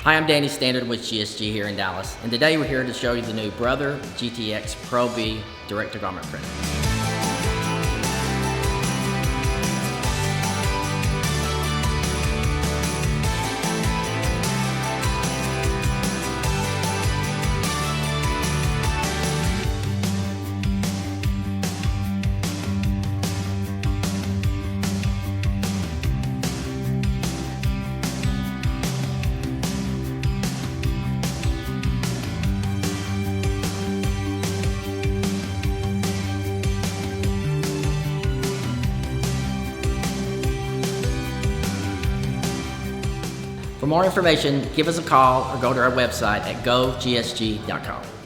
Hi, I'm Danny Standard with GSG here in Dallas, and today we're here to show you the new Brother GTX Pro V direct to garment printer. For more information, give us a call or go to our website at gogsg.com.